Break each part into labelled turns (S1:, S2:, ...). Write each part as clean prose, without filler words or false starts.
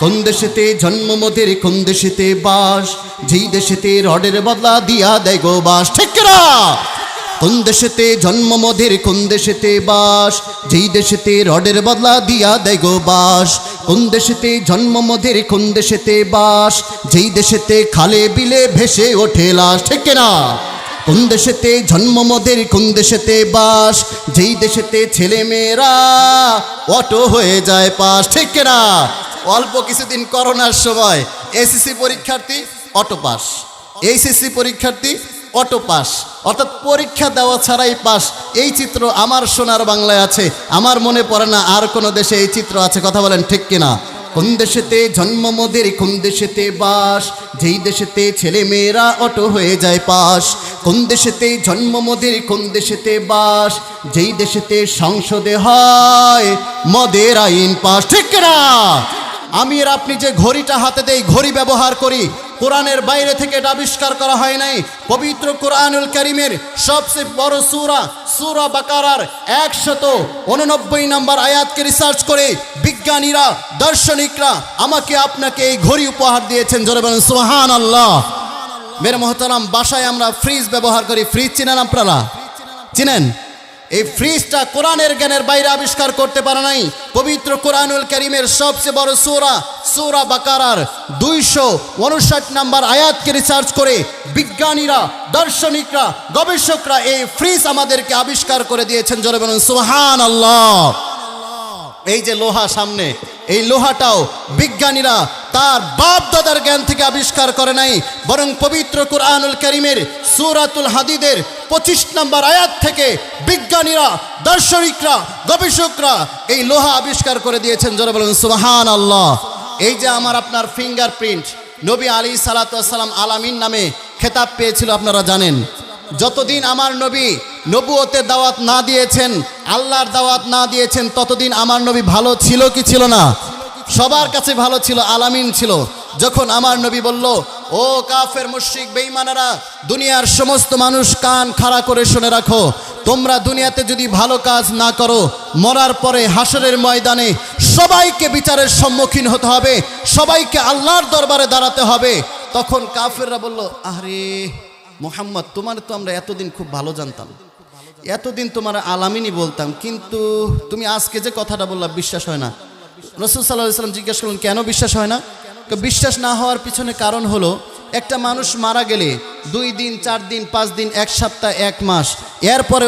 S1: কোন দেশেতে জন্ম মোদের কোন দেশেতে বাস, যেই দেশেতে রডের বদলা দিয়া দেয় গো বাস, ঠিক না? কোন দেশেতে জন্ম মোদের কোন দেশেতে বাস, যেই দেশেতে রডের বদলা দিয়া দেয় গো বাস। কোন দেশেতে জন্ম মোদের কোন দেশেতে বাস, যেই দেশেতে খালে বিলে ভেসে ওঠে লাশ, ঠিক না? কোন দেশেতে জন্ম মোদের কোন দেশেতে বাস, যেই দেশেতে ছেলে মেয়েরা অটো হয়ে যায় পাস, ঠিক না? অল্প কিছুদিন করোনার সময় এসএসসি পরীক্ষার্থী অটো পাস, এইচএসসি পরীক্ষার্থী অটো পাস, অর্থাৎ পরীক্ষা দেওয়া ছাড়াই পাস। এই চিত্র আমার সোনার বাংলায় আছে, আমার মনে পড়ে না আর কোনো দেশে এই চিত্র আছে, কথা বলেন ঠিক কিনা? কোন দেশেতে জন্ম মোদের কোন দেশেতে বাস, যেই দেশেতে ছেলে মেয়েরা অটো হয়ে যায় পাস। কোন দেশেতে জন্ম মোদের কোন দেশেতে বাস, যেই দেশেতে সংসদে হয় মদের আইন পাস, ঠিক না? আমি আর আপনি যে ঘড়িটা হাতে দেই, ঘড়ি ব্যবহার করি, কোরআনের বাইরে থেকে এটা আবিষ্কার করা হয় নাই। পবিত্র কোরআনুল কারীমের সবচেয়ে বড় সূরা সূরা বাকারার 189 নম্বর আয়াতকে রিসার্চ করে বিজ্ঞানীরা, দার্শনিকরা আমাকে আপনাকে এই ঘড়ি উপহার দিয়েছেন। জোরে বলেন সুবহানাল্লাহ। মেরে মোহতারাম, বাসায় আমরা ফ্রিজ ব্যবহার করি, ফ্রিজ চিনেন আপনারা? চিনেন? এই ফ্রিজটা কোরআনের জ্ঞানের বাইরে আবিষ্কার করতে পারে নাই। পবিত্র কোরআনুল কারীমের সবচেয়ে বড় সূরা সূরা বাকারার 259 নম্বর আয়াতকে রিসার্চ করে বিজ্ঞানীরা, দার্শনিকরা, গবেষকরা এই ফ্রিজ আমাদেরকে আবিষ্কার করে দিয়েছেন। জোরে বলুন সুবহানাল্লাহ। এই যে লোহা সামনে, এই লোহাটাও বিজ্ঞানীরা তার বাপ দাদার জ্ঞান থেকে আবিষ্কার করে নাই, বরং পবিত্র কোরআনুল কারীমের সূরাতুল হাদিদের 25 নম্বর আয়াত থেকে বিজ্ঞানীরা, দার্শনিকরা, গবেষকরা এই লোহা আবিষ্কার করে দিয়েছেন। জোরে বলুন সুবহানাল্লাহ। এই যে আমার আপনার ফিঙ্গারপ্রিন্ট, নবী আলাইহিসসালাতু ওয়াসসালাম আলামিন নামে খেতাব পেয়েছিল, আপনারা জানেন। যতদিন আমার নবী নবুয়তের দাওয়াত না দিয়েছেন, আল্লাহর দাওয়াত না দিয়েছেন, ততদিন আমার নবী ভালো ছিল কি ছিল না? সবার কাছে ভালো ছিল, আলামিন ছিল। যখন আমার নবী বলল, ও কাফের মুশরিক বেঈমানেরা, দুনিয়ার সমস্ত মানুষ কান খাড়া করে শুনে রাখো, তোমরা দুনিয়াতে যদি ভালো কাজ না করো, মরার পরে হাসরের ময়দানে সবাইকে বিচারের সম্মুখীন হতে হবে, সবাইকে আল্লাহর দরবারে দাঁড়াতে হবে। তখন কাফেররা বলল, আরে মুহাম্মদ, তোমার তো আমরা এতদিন খুব ভালো জানতাম, এতদিন তোমার আলামিনই বলতাম, কিন্তু তুমি আজকে যে কথাটা বললা বিশ্বাস হয় না। রাসূল সাল্লাল্লাহু আলাইহি ওয়াসাল্লাম জিজ্ঞেস করলেন, কেন বিশ্বাস হয় না? বিশ্বাস না হওয়ার পিছনে কারণ হলো, একটা মানুষ মারা গেলে 2 দিন, 4 দিন, 5 দিন, 1 সপ্তাহ, 1 মাস, এরপরে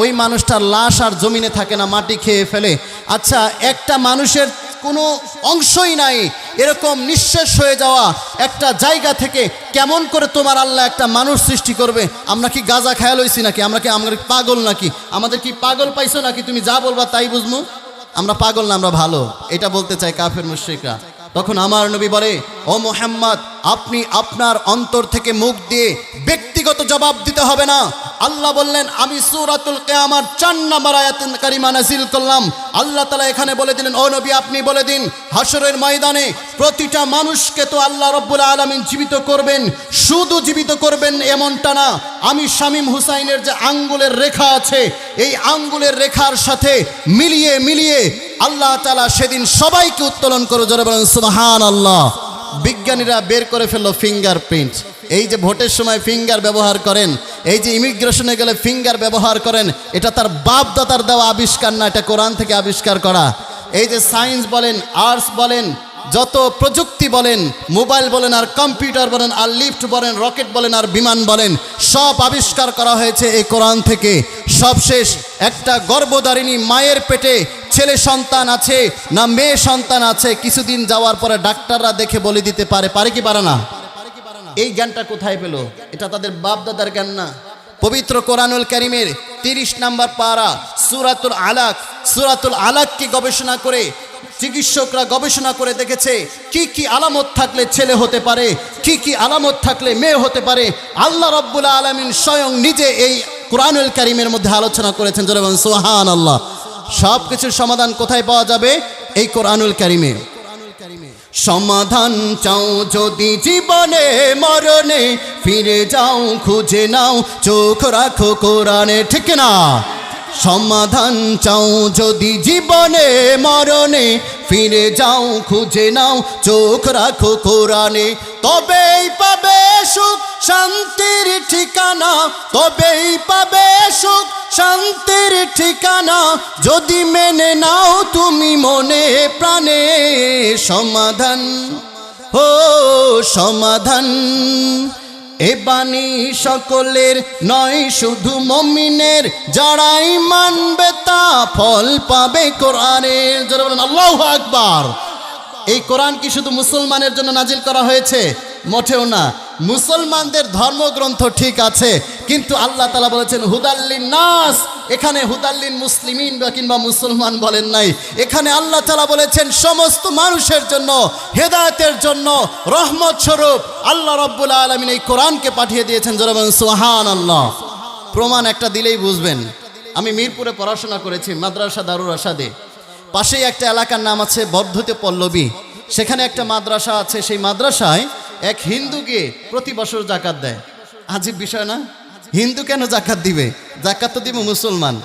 S1: ওই মানুষটার লাশ আর জমিনে থাকে না, মাটি খেয়ে ফেলে। আচ্ছা, একটা মানুষের কোনো অংশই নাই, এরকম নিঃশেষ হয়ে যাওয়া একটা জায়গা থেকে কেমন করে তোমার আল্লাহ একটা মানুষ সৃষ্টি করবে? আমরা কি গাঁজা খেয়াল হইছি নাকি? আমরা পাগল নাকি? আমাদের কি পাগল পাইছো নাকি? তুমি যা বলবা তাই বুঝবো? আমরা পাগল না, আমরা ভালো, এটা বলতে চাই কাফের মুশরিকরা। তখন আমার নবী বলে, ও মুহাম্মদ, আপনি আপনার অন্তর থেকে মুখ দিয়ে ব্যক্তিগত জবাব দিতে হবে না। আল্লাহ বললেন, আমি সূরাতুল কিয়ামার 4 নম্বর আয়াত কারিমা নাযিল করলাম। আল্লাহ তাআলা এখানে বলে দিলেন, ও নবী আপনি বলে দিন, হাসরের ময়দানে প্রতিটা মানুষকে তো আল্লাহ রাব্বুল আলামিন জীবিত করবেন। শুধু জীবিত করবেন এমনটা না, আমি শামীম হুসাইনের যে আঙ্গুলের রেখা আছে, এই আঙ্গুলের রেখার সাথে মিলিয়ে মিলিয়ে আল্লাহ তাআলা সেদিন সবাইকে উত্তোলন করে। জোরে বলেন সুবহানাল্লাহ। বিজ্ঞানীরা বের করে ফেললো ফিঙ্গারপ্রিন্ট। এই যে ভোটের সময় ফিঙ্গার ব্যবহার করেন, এই যে ইমিগ্রেশনে গেলে ফিঙ্গার ব্যবহার করেন, এটা তার বাপ দাদার দেওয়া আবিষ্কার না, এটা কোরআন থেকে আবিষ্কার করা। এই যে সায়েন্স বলেন, আর্টস বলেন, যত প্রযুক্তি বলেন, মোবাইল বলেন আর কম্পিউটার বলেন আর লিফট বলেন, রকেট বলেন আর বিমান বলেন, সব আবিষ্কার করা হয়েছে এই কোরআন থেকে। সবশেষ একটা গর্ভধারিণী মায়ের পেটে ছেলে সন্তান আছে না মেয়ে সন্তান আছে, কিছুদিন যাওয়ার পরে ডাক্তাররা দেখে বলে দিতে পারে কি পারে না? এই জ্ঞানটা কোথায় পেল? এটা তাদের বাপ দাদার জ্ঞান না। পবিত্র কোরআনুল কারীমের 30 নম্বর পারা সূরাতুল আলাক কি গবেষণা করে চিকিৎসকরা গবেষণা করে দেখেছে কি কি আলামত থাকলে ছেলে হতে পারে, কি কি আলামত থাকলে মেয়ে হতে পারে। আল্লাহ রাব্বুল আলামিন স্বয়ং নিজে এই কোরআনুল কারীমের মধ্যে আলোচনা করেছেন। জোরে বলুন সুবহানাল্লাহ। সব কিছুর সমাধান কোথায় পাওয়া যাবে? এই কোরআনুল কারীমে। সমাধান চাও যদি জীবনে মরণে, ফিরে যাও খুঁজে নাও, চোখ রাখো কোরআনে, ঠিক না? সমাধান চাও যদি জীবনে মরণে, ফিরে যাও খুঁজে নাও চোখ রাখো কোরআনে, তবেই পাবে সুখ শান্তির ঠিকানা, তবেই পাবে সুখ শান্তির ঠিকানা, যদি মেনে নাও তুমি মনে প্রাণে সমাধান, ও সমাধান। এ বাণী সকলের নয় শুধু মুমিনের, যারাই মানবে তা ফল পাবে কোরআনের। যারা বলেন আল্লাহু আকবার। এই কোরআন কি শুধু মুসলমানের জন্য নাজিল করা হয়েছে? মোটেও না। মুসলমানদের ধর্মগ্রন্থ ঠিক আছে, কিন্তু আল্লাহ তাআলা বলেছেন হুদাল্লিন নাস। এখানে হুদাল্লিন মুসলিমিন বা কিংবা মুসলমান বলেন নাই, এখানে আল্লাহ তাআলা বলেছেন সমস্ত মানুষের জন্য, হেদায়েতের জন্য, রহমত স্বরূপ আল্লাহ রাব্বুল আলামিন এই কোরআনকে পাঠিয়ে দিয়েছেন। যারা বলেন সুবহানাল্লাহ। প্রমাণ একটা দিলেই বুঝবেন। আমি মিরপুরে পড়াশোনা করেছি, মাদ্রাসা দারুল রাশাদে। পাশেই একটা এলাকার নাম আছে বর্ধতে পল্লবী, সেখানে একটা মাদ্রাসা আছে। সেই মাদ্রাসায় এক হিন্দু গিয়ে প্রতি বছর জাকাত দেয়। আজীব বিষয় না? হিন্দু কেন জাকাত দিবে? জাকাত তো দিবে মুসলমান।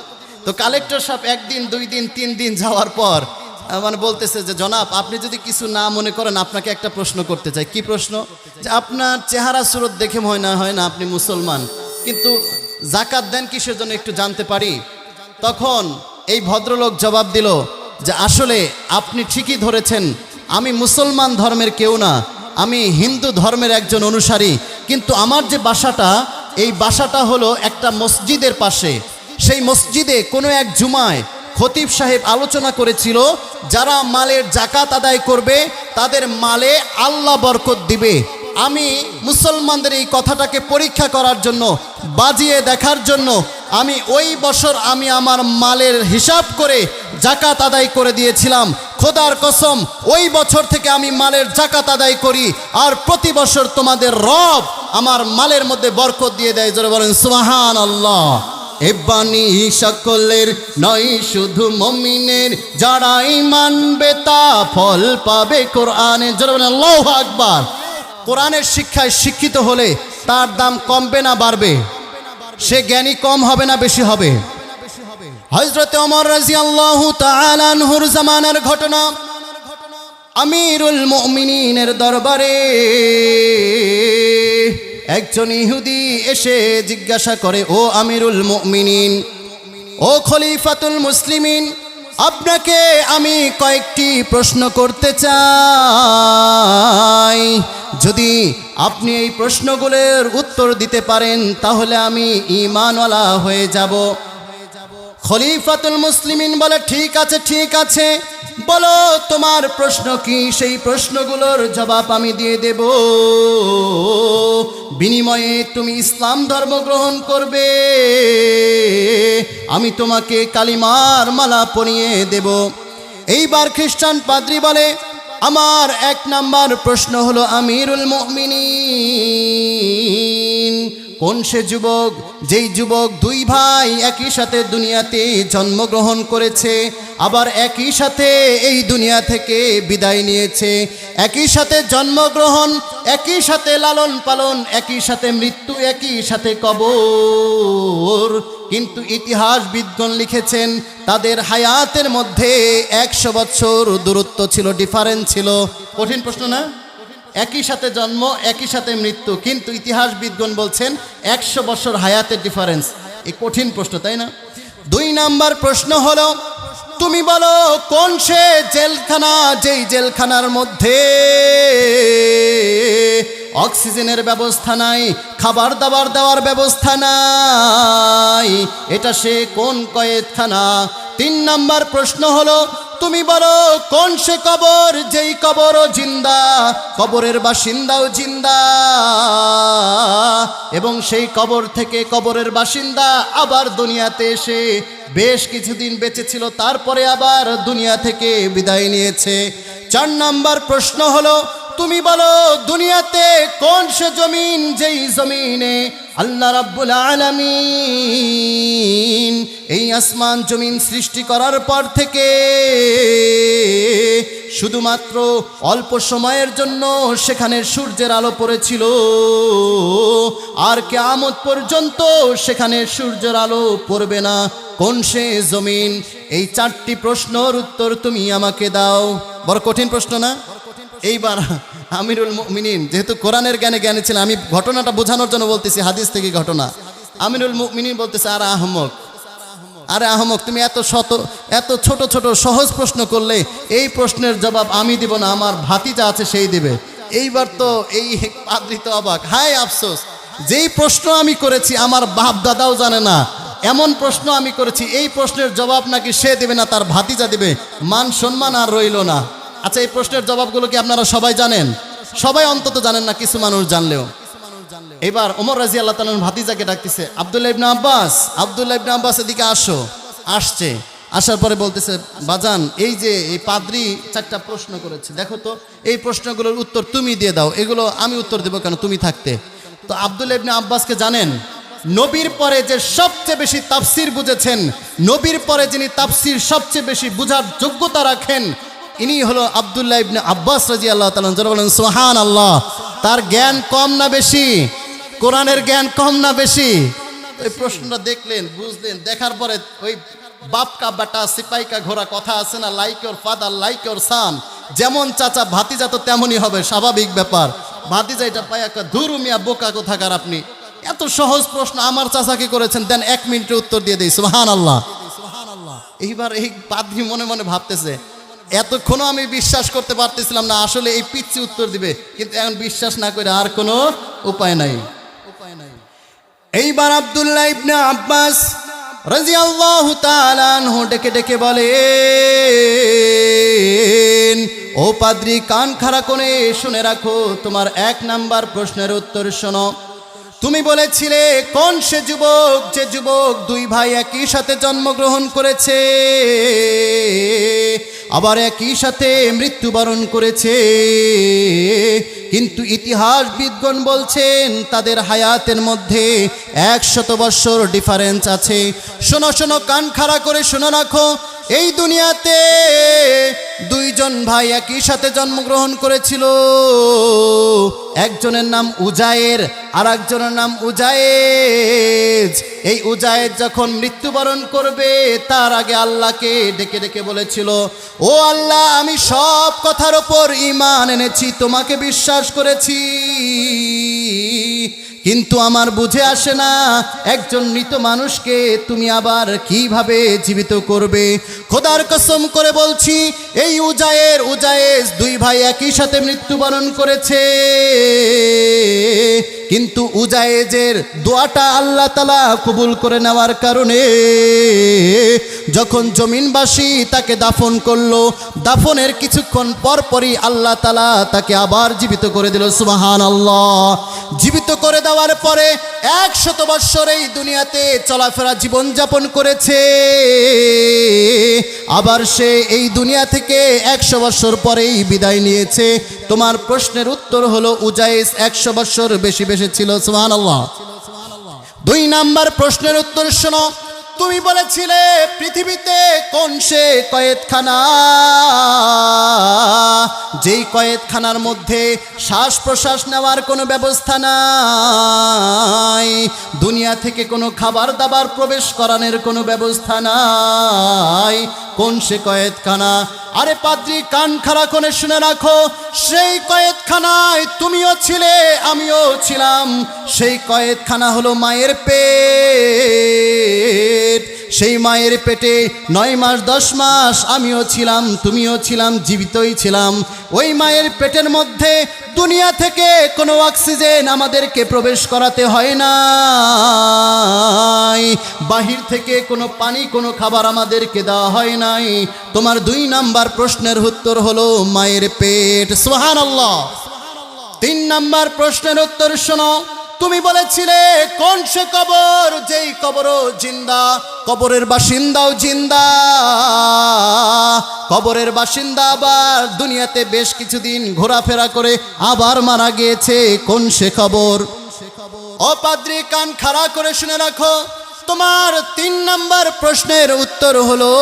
S1: তো কালেক্টর সাহেব একদিন, 2 দিন, 3 দিন যাওয়ার পর মানে বলতেছে যে জনাব, আপনি যদি কিছু না মনে করেন আপনাকে একটা প্রশ্ন করতে চাই। কি প্রশ্ন? যে আপনার চেহারা সুরত দেখে হয় না আপনি মুসলমান, কিন্তু জাকাত দেন কিসের জন্য একটু জানতে পারি? তখন এই ভদ্রলোক জবাব দিল যে আসলে আপনি ঠিকই ধরেছেন, আমি মুসলমান ধর্মের কেউ না, আমি হিন্দু ধর্মের একজন অনুসারী, কিন্তু আমার যে বাসাটা, এই বাসাটা হলো একটা মসজিদের পাশে। সেই মসজিদে কোনো এক জুমায় খতিব সাহেব আলোচনা করেছিল, যারা মালের জাকাত আদায় করবে তাদের মালে আল্লাহ বরকত দিবে। আমি মুসলমানদের এই কথাটাকে পরীক্ষা করার জন্য, বাজিয়ে দেখার জন্য আমি ওই বছর আমি আমার মালের হিসাব করে জাকাত আদায় করে দিয়েছিলাম। খোদার কসম, ওই বছর থেকে আমি মালের জাকাত আদায় করি, আর প্রতি বছর তোমাদের রব আমার মালের মধ্যে বরকত দিয়ে দেয়। যারা বলেন সুবহানাল্লাহ। এ বাণী সকলের নয় শুধু মুমিনের, যারাই মানবে তা ফল পাবে কোরআনে। যারা বলেন আল্লাহু আকবার। কোরআনের শিক্ষায় শিক্ষিত হলে তার দাম কমবে না বাড়বে? সে জ্ঞানী কম হবে না বেশি হবে? হযরত ওমর রাদিয়াল্লাহু তাআলা আনহুর জামানার ঘটনা। আমিরুল মুমিনিনের দরবারে একজন ইহুদি এসে জিজ্ঞাসা করে, ও আমিরুল মুমিনিন, ও খলিফাতুল মুসলিমিন, আপনাকে আমি কয়েকটি প্রশ্ন করতে চাই। যদি আপনি এই প্রশ্নগুলোর উত্তর দিতে পারেন তাহলে আমি ঈমানওয়ালা হয়ে যাব। খলিফাতুল মুসলিমিন বলে, ঠিক আছে ঠিক আছে, বলো তোমার প্রশ্ন কি? সেই প্রশ্নগুলোর জবাব আমি দিয়ে দেব, বিনিময়ে তুমি ইসলাম ধর্ম গ্রহণ করবে, আমি তোমাকে কালিমার মালা পরিয়ে দেব। এইবার খ্রিস্টান পাদ্রী বলে, আমার 1 নাম্বার প্রশ্ন হলো আমিরুল মুমিনিন, কোন সে যুবক যেই যুবক 2 ভাই একই সাথে দুনিয়াতে জন্মগ্রহণ করেছে, আবার একই সাথে এই দুনিয়া থেকে বিদায় নিয়েছে, একই সাথে জন্মগ্রহণ, একই সাথে লালন পালন, একই সাথে মৃত্যু, একই সাথে কবর, কিন্তু ইতিহাসবিদগণ লিখেছেন তাদের হায়াতের মধ্যে 100 বছর দূরত্ব ছিল, ডিফারেন্স ছিল। কঠিন প্রশ্ন না? একই সাথে জন্ম, একই সাথে মৃত্যু, কিন্তু ইতিহাসবিদগণ বলছেন 100 বছর হায়াতের ডিফারেন্স। এই কঠিন প্রশ্ন, তাই না? 2 নাম্বার প্রশ্ন হলো, তুমি বলো কোন সে জেলখানা যেই জেলখানার মধ্যে অক্সিজেনের ব্যবস্থা নাই, খাবার দাবার দেওয়ার ব্যবস্থা নাই, এটা সে কোন কয়েদখানা? 3 নাম্বার প্রশ্ন হলো, তুমি বলো কোন সে কবর যেই কবরও জিন্দা, কবরের বাসিন্দাও জিন্দা, এবং সেই কবর থেকে কবরের বাসিন্দা আবার দুনিয়াতে এসে বেশ কিছুদিন বেঁচে ছিল, তারপরে আবার দুনিয়া থেকে বিদায় নিয়েছে। 4 নাম্বার প্রশ্ন হলো, তুমি বলো দুনিয়াতে কোন সে জমিন যেই জমিনে আল্লাহ রাব্বুল আলামিন এই আসমান জমিন সৃষ্টি করার পর থেকে শুধুমাত্র অল্প সময়ের জন্য সেখানে সূর্যের আলো পড়েছিল, আর কিয়ামত পর্যন্ত সেখানে সূর্যের আলো পড়বে না। কোন সে জমিন? এই 4টি প্রশ্নের উত্তর তুমি আমাকে দাও। বড় কঠিন প্রশ্ন না? এইবার আমিরুল মুমিনিন যেহেতু কোরআনের জ্ঞানে ছিলেন, আমি ঘটনাটা বোঝানোর জন্য বলতেছি, হাদিস থেকে ঘটনা। আমিরুল মুমিনিন বলতেছে, আরে আহমক, তুমি এত ছোট ছোট সহজ প্রশ্ন করলে, এই প্রশ্নের জবাব আমি দিব না, আমার ভাতিজা আছে সেই দিবে। এইবার তো এই পাদ্রী তো অবাক, হায় আফসোস, যেই প্রশ্ন আমি করেছি আমার বাপ দাদাও জানে না, এমন প্রশ্ন আমি করেছি, এই প্রশ্নের জবাব নাকি সে দেবে না, তার ভাতিজা দেবে। মান সম্মান আর রইল না। আচ্ছা, এই প্রশ্নের জবাবগুলো কি আপনারা সবাই জানেন? সবাই অন্তত জানেন না, কিছু মানুষ জানলেও। এবার ওমর রাদিয়াল্লাহু তাআলার ভাতিজাকে ডাকতেছে, আব্দুল্লাহ ইবনে আব্বাস এদিকে আসো। আসছে, আসার পরে বলতেছে, বাজান, এই যে এই পাদ্রী 4টা প্রশ্ন করেছে, দেখো তো এই প্রশ্নগুলোর উত্তর তুমি দিয়ে দাও, এগুলো আমি উত্তর দেবো কেন, তুমি থাকতে। তো আব্দুল্লাহ ইবনে আব্বাসকে জানেন, নবীর পরে যে সবচেয়ে বেশি তাফসির বুঝেছেন, নবীর পরে যিনি তাফসির সবচেয়ে বেশি বুঝার যোগ্যতা রাখেন, ইনি হলো আব্দুল্লাহ ইবনে আব্বাস রাদিয়াল্লাহু তাআলা। যারা বলেন সুবহানাল্লাহ। তার জ্ঞান কম না বেশি? কোরআনের জ্ঞান কম না বেশি? এই প্রশ্নটা দেখলেন, বুঝলেন, দেখার পরে ওই বাপ কা বেটা সিপাই কা ঘোড়া কথা আছে না, like your father like your son, যেমন চাচা ভাতিজা তো তেমনই হবে, স্বাভাবিক ব্যাপার। ভাতিজা এটা পায় একটা ধুরু মিয়া বোকা কোথাকার, আপনি এত সহজ প্রশ্ন আমার চাচাকে করেছেন, দেন 1 মিনিটে উত্তর দিয়ে দেই, সুবহানাল্লাহ। এইবার এই পাদ্রী মনে মনে ভাবতেছে, এতক্ষণও আমি বিশ্বাস করতে পারতেছিলাম না আসলে এই পিচ্ছি উত্তর দিবে, কিন্তু এখন বিশ্বাস না করে আর কোনো উপায় নাই। এইবার আব্দুল্লাহ ইবনে আব্বাস রাদিয়াল্লাহু তাআলা আনহু ডেকে ডেকে বলেন, ও পাদ্রী, কান খাড়া করে শুনে রাখো, তোমার 1 নাম্বার প্রশ্নের উত্তর শোনো। তুমি বলেছিলে কোন সে যুবক, যে যুবক 2 ভাই একই সাথে জন্মগ্রহণ করেছে, আবার একই সাথে মৃত্যুবরণ করেছে, কিন্তু ইতিহাসবিদগণ বলছেন তাদের হায়াতের মধ্যে 100 বছর ডিফারেন্স আছে। শোনো শোনো, কান খাড়া করে শুনে রাখো, এই দুনিয়াতে 2 জন ভাই একই সাথে জন্মগ্রহণ করেছিল, একজনের নাম উজায়ের আর একজনের নাম উজায়েজ। এই উজায়েজ যখন মৃত্যুবরণ করবে তার আগে আল্লাহকে ডেকে ডেকে বলেছিল, ও আল্লাহ, আমি সব কথার ওপর ঈমান এনেছি, তোমাকে বিশ্বাস করেছি, কিন্তু আমার বুঝে আসে না একজন মৃত মানুষকে তুমি আবার কিভাবে জীবিত করবে। খোদার কসম করে বলছি, এই উজায়েজ 2 ভাই একই সাথে মৃত্যুবরণ করেছে, কিন্তু উজায়েজের দোয়াটা আল্লাহ তাআলা কবুল করে নেওয়ার কারণে যখন জমিনবাসী তাকে দাফন করলো, দাফনের কিছুক্ষণ পরপরই আল্লাহ তাআলা তাকে আবার জীবিত করে দিল, সুবহানাল্লাহ। জীবিত করে দেওয়ার পরে 100 বছর এই দুনিয়াতে চলাফেরা জীবনযাপন করেছে, আবার সে এই দুনিয়া থেকে 100 বছর পরেই বিদায় নিয়েছে। তোমার প্রশ্নের উত্তর হলো উজায়েজ 100 বছর বেশি ছিল, সুবহানাল্লাহ। 2 নাম্বার প্রশ্নের উত্তর শোনো, তুমি বলেছিলে পৃথিবীতে কোন সে কয়েদখানা, যেই কয়েদখানার মধ্যে শ্বাস প্রশ্বাস নেওয়ার কোনো ব্যবস্থা নাই, দুনিয়া থেকে কোনো খাবার দাবার প্রবেশ করানোর কোনো ব্যবস্থা নাই, কোন সে কয়েদখানা? আরে পাদ্রী, কান খাড়া করে শুনে রাখো, সেই কয়েদখানায় তুমিও ছিলে, আমিও ছিলাম। সেই কয়েদখানা হলো মায়ের পেট। সেই মায়ের পেটে 9 মাস 10 মাস আমিও ছিলাম, তুমিও ছিলাম, জীবিতই ছিলাম। ওই মায়ের পেটের মধ্যে দুনিয়া থেকে কোনো অক্সিজেন আমাদেরকে প্রবেশ করাতে হয় না, বাহির থেকে কোনো পানি কোনো খাবার আমাদেরকে দেওয়া হয় নাই। তোমার 2 নাম্বার প্রশ্নের উত্তর হলো মায়ের পেট, সুবহানাল্লাহ। 3 নাম্বার প্রশ্নের উত্তর শোনো, তুমি বলেছিলে কোন সে কবর, যেই কবরও জিন্দা, কবরের বাসিন্দাও জিন্দা, কবরের বাসিন্দা আবার দুনিয়াতে বেশ কিছুদিন ঘোরাফেরা করে আবার মারা গিয়েছে, কোন সে কবর? ও পাদ্রী, কান খাড়া করে শুনে রাখো, তোমার 3 নাম্বার প্রশ্নের উত্তর হলো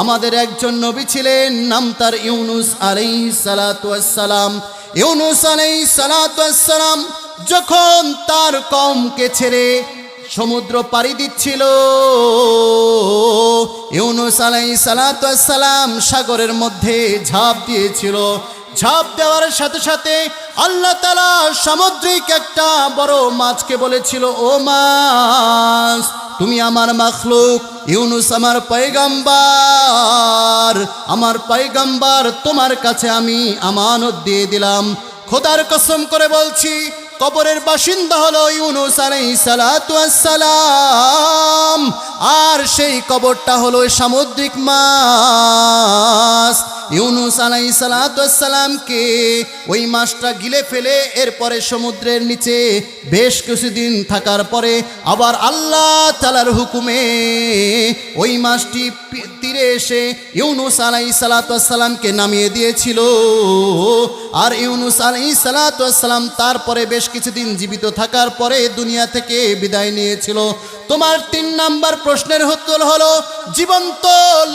S1: আমাদের একজন নবী ছিলেন, নাম তার ইউনুস আলাইহিস সালাতু ওয়াস সালাম। ইউনুস আলাইহিস সালাতু ওয়াস সালাম যখন তার কওমকে ছেড়ে সমুদ্র পাড়ি দিচ্ছিল, ইউনুস আলাইহিস সালাতু ওয়াস সালাম সাগরের মধ্যে ঝাঁপ দিয়েছিল। ঝাঁপ দেওয়ার সাথে সাথে আল্লাহ তাআলা সামুদ্রিক একটা বড় মাছকে বলেছিল, ও মাছ, তুমি আমার মাখলুক, ইউনুস আমার পয়গম্বর, তোমার কাছে আমি আমানত দিয়ে দিলাম। খোদার কসম করে বলছি, কবরের বাসিন্দা হলো ইউনুস আলাইহিস সালাতু ওয়াস সালাম, আর সেই কবরটা হলো সামুদ্রিক মাছ। ইউনুস আলাইহিস সালাতু ওয়াস সালামকে ওই মাছটা গিলে ফেলে এরপরে সমুদ্রের নিচে বেশ কিছুদিন থাকার পরে আবার আল্লাহ তাআলার হুকুমে ওই মাছটি তীরে এসে ইউনুস আলাইহিস সালাতু ওয়াস সালামকে নামিয়ে দিয়েছিল। আর ইউনুস আলাইহিস সালাতু ওয়াস সালাম তারপরে বেশ কিছুদিন জীবিত থাকার পরে দুনিয়া থেকে বিদায় নিয়েছিল। তোমার 3 নাম্বার প্রশ্নের উত্তর হলো জীবন্ত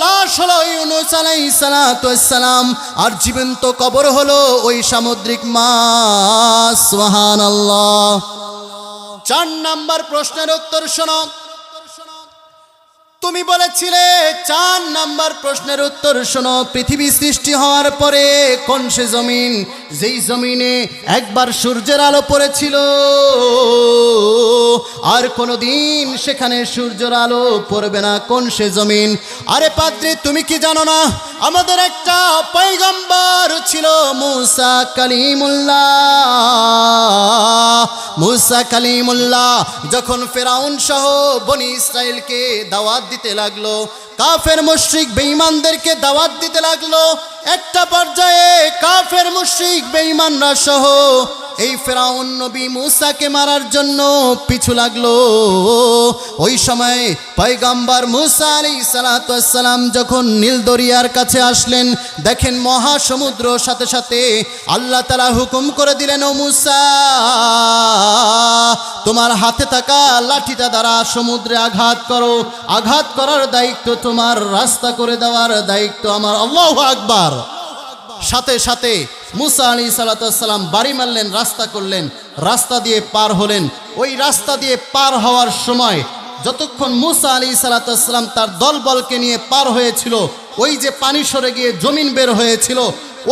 S1: লাশ হলো ইউনুস আলাইহিস সালাতু ওয়াস সালাম, আর জীবন্ত কবর হলো ওই সামুদ্রিক মাছ। সুবহানাল্লাহ। 4 নাম্বার প্রশ্নের উত্তর শোনো। তুমি বলেছিলে 4 নাম্বার প্রশ্নের উত্তর শোনো, পৃথিবী সৃষ্টি হওয়ার পরে কোন সে জমিন যেই জমিনে একবার সূর্যের আলো পড়েছিল আর কোনোদিন সেখানে সূর্যের আলো পড়বে না, কোন সে জমিন? আরে পাদ্রী, তুমি কি জানো না আমাদের একটা পয়গম্বর ছিল মুসা কালিমুল্লাহ। যখন ফেরাউন সহ বনি ইসরাইলকে দাওয়াত দিতে লাগলো, কাফের মুশরিক বেঈমানদেরকে দাওয়াত দিতে লাগলো, একটা পর্যায়ে কাফের মুশরিক বেঈমানরা সহ এই ফেরাউন নবী মুসাকে মারার জন্য পিছু লাগলো। ওই সময় পয়গম্বর মুসা আলাইহিস সালাতু ওয়াস সালাম যখন নীল দরিয়ার কাছে আসলেন, দেখেন মহাসমুদ্র সাথে সাথে আল্লাহ তাআলা হুকুম করে দিলেন, ও মুসা, তোমার হাতে থাকা লাঠিটা দ্বারা সমুদ্রে আঘাত করো, আঘাত করার দায়িত্ব তোমার, রাস্তা করে দেওয়ার দায়িত্ব আমার। আল্লাহু আকবার। সাথে সাথে মুসা আলাইহিস সালাতু ওয়াস সালাম বাড়ি মারলেন, রাস্তা করলেন, রাস্তা দিয়ে পার হলেন। ওই রাস্তা দিয়ে পার হওয়ার সময় যতক্ষণ মুসা আলাইহিস সালাতু ওয়াস সালাম তার দলবলকে নিয়ে পার হয়েছিল, ওই যে পানি সরে গিয়ে জমিন বের হয়েছিল,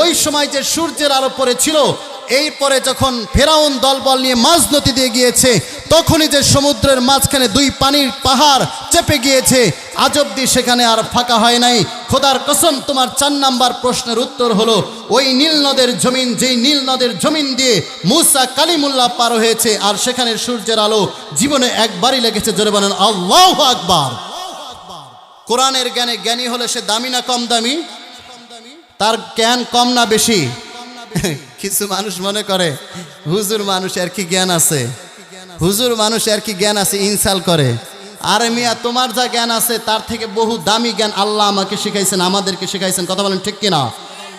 S1: ওই সময় যে সূর্যের আলো পড়েছিল, এরপরে যখন ফেরাউন দলবল নিয়ে মাঝ নদী দিয়ে গিয়েছে, তখনই যে সমুদ্রের মাঝখানে 2 পানির পাহাড় চেপে গিয়েছে, আজ অবধি সেখানে আর ফাঁকা হয় নাই। খোদার কসম, তোমার 4 নাম্বার প্রশ্নের উত্তর হলো ওই নীল নদের জমিন, যেই নীল নদের জমিন দিয়ে মুসা কালিমুল্লাহ পার হয়েছে, আর সেখানে সূর্যের আলো জীবনে একবারই লেগেছে। জোরে বলেন আল্লাহু আকবার। কোরআনের জ্ঞানে জ্ঞানী হলে সে দামি না কম দামি? তার জ্ঞান কম না বেশি? কিছু মানুষ মনে করে হুজুর মানুষ আর কি জ্ঞান আছে, হুজুর মানুষ আর কি জ্ঞান আছে, ইনসাল করে। আরে মিয়া, তোমার যা জ্ঞান আছে তার থেকে বহু দামি জ্ঞান আল্লাহ আমাকে শিখাইছেন, আমাদেরকে শিখাইছেন। কথা বলেন ঠিক কিনা?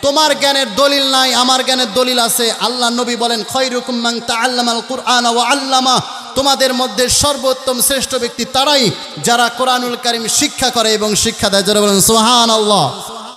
S1: তোমার জ্ঞানের দলিল নাই, আমার জ্ঞানের দলিল আছে। আল্লাহ নবী বলেন, খায়রুকুম মান তাআল্লামাল কুরআন ওয়া আল্লামা, তোমাদের মধ্যে সর্বোত্তম শ্রেষ্ঠ ব্যক্তি তারাই যারা কোরআনুল কারীম শিক্ষা করে এবং শিক্ষা দেয়। যারা বলেন সুবহানাল্লাহ।